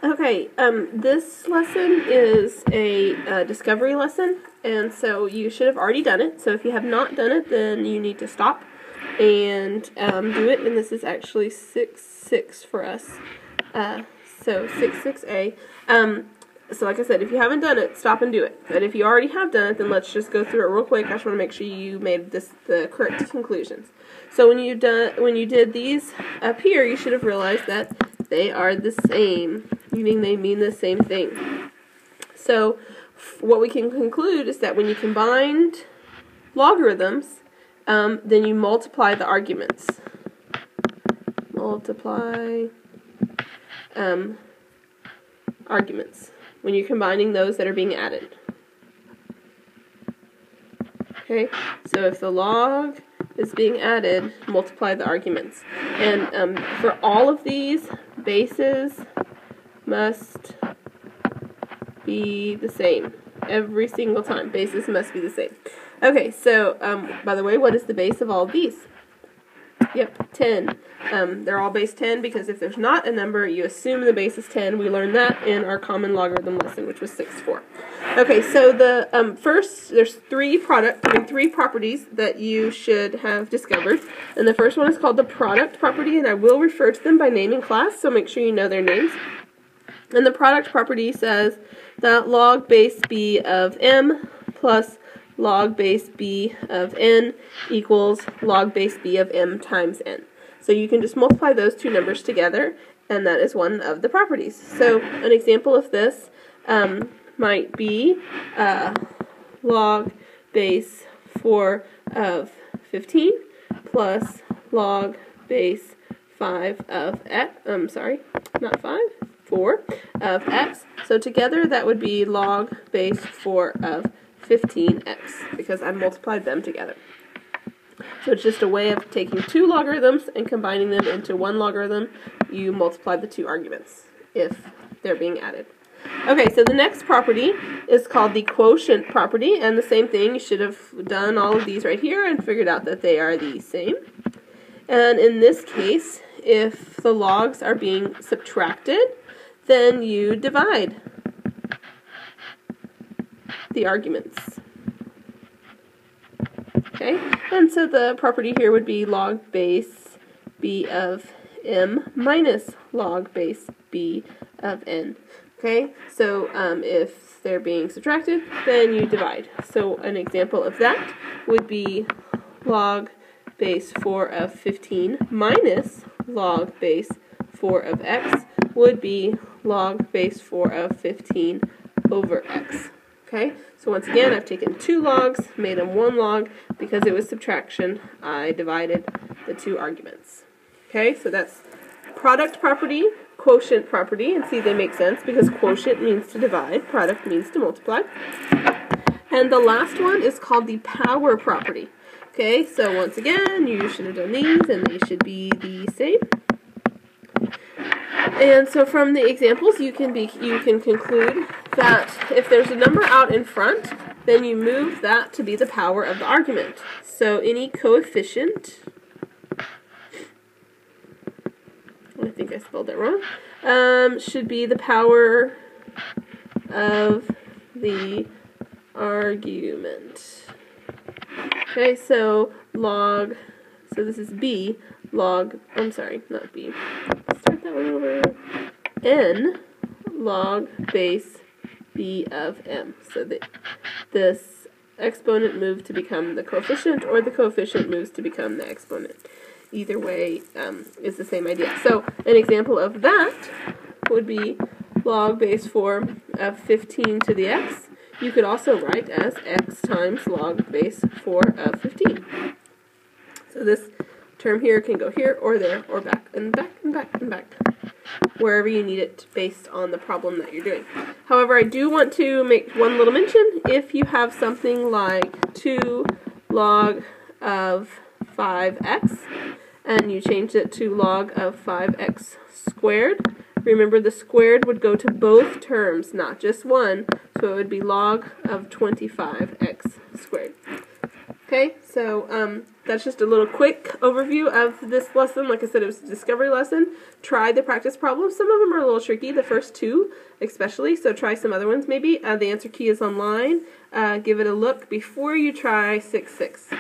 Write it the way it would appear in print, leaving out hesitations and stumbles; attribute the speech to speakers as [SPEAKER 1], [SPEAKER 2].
[SPEAKER 1] Okay, this lesson is a discovery lesson, and so you should have already done it. So if you have not done it, then you need to stop and do it. And this is actually 6-6 for us. So 6-6A. So like I said, if you haven't done it, stop and do it. But if you already have done it, then let's just go through it real quick. I just want to make sure you made the correct conclusions. So when you did these up here, you should have realized that they are the same, meaning they mean the same thing. So what we can conclude is that when you combined logarithms, then you multiply the arguments. Multiply arguments when you're combining those that are being added. Okay, so if the log is being added, multiply the arguments. And for all of these, bases must be the same. Every single time, bases must be the same. Okay, so, by the way, what is the base of all of these? Yep, 10. They're all base 10 because if there's not a number, you assume the base is 10. We learned that in our common logarithm lesson, which was 6-4. Okay, so the first, there's three properties that you should have discovered. And the first one is called the product property, and I will refer to them by name in class, so make sure you know their names. And the product property says that log base b of m plus log base b of n equals log base b of m times n. So you can just multiply those two numbers together, and that is one of the properties. So an example of this might be log base 4 of 15 plus log base 5 of x, 4 of x. So together that would be log base 4 of 15x, because I multiplied them together. So it's just a way of taking two logarithms and combining them into one logarithm. You multiply the two arguments if they're being added. Okay, so the next property is called the quotient property, and the same thing, you should have done all of these right here and figured out that they are the same. And in this case, if the logs are being subtracted, then you divide the arguments. Okay, and so the property here would be log base b of m minus log base b of n. Okay, so if they're being subtracted, then you divide. So an example of that would be log base 4 of 15 minus log base 4 of x would be log base 4 of 15 over x. Okay, so once again, I've taken two logs, made them one log. Because it was subtraction, I divided the two arguments. Okay, so that's product property, quotient property, and see, they make sense because quotient means to divide, product means to multiply. And the last one is called the power property. Okay, so once again, you should have done these, and they should be the same. And so from the examples, you can conclude that if there's a number out in front, then you move that to be the power of the argument. So any coefficient, I think I spelled that wrong, should be the power of the argument. Okay, so this is b, not b. Start that one over. N log base b of m. So this exponent moved to become the coefficient, or the coefficient moves to become the exponent. Either way is the same idea. So an example of that would be log base 4 of 15 to the x. You could also write as x times log base 4 of 15. So this term here can go here or there or back and back and back and back, wherever you need it based on the problem that you're doing. However, I do want to make one little mention. If you have something like 2 log of 5x and you change it to log of 5x squared, remember the squared would go to both terms, not just one, so it would be log of 25x squared. Okay, so that's just a little quick overview of this lesson. Like I said, it was a discovery lesson. Try the practice problems. Some of them are a little tricky, the first two especially, so try some other ones maybe. The answer key is online. Give it a look before you try 6-6.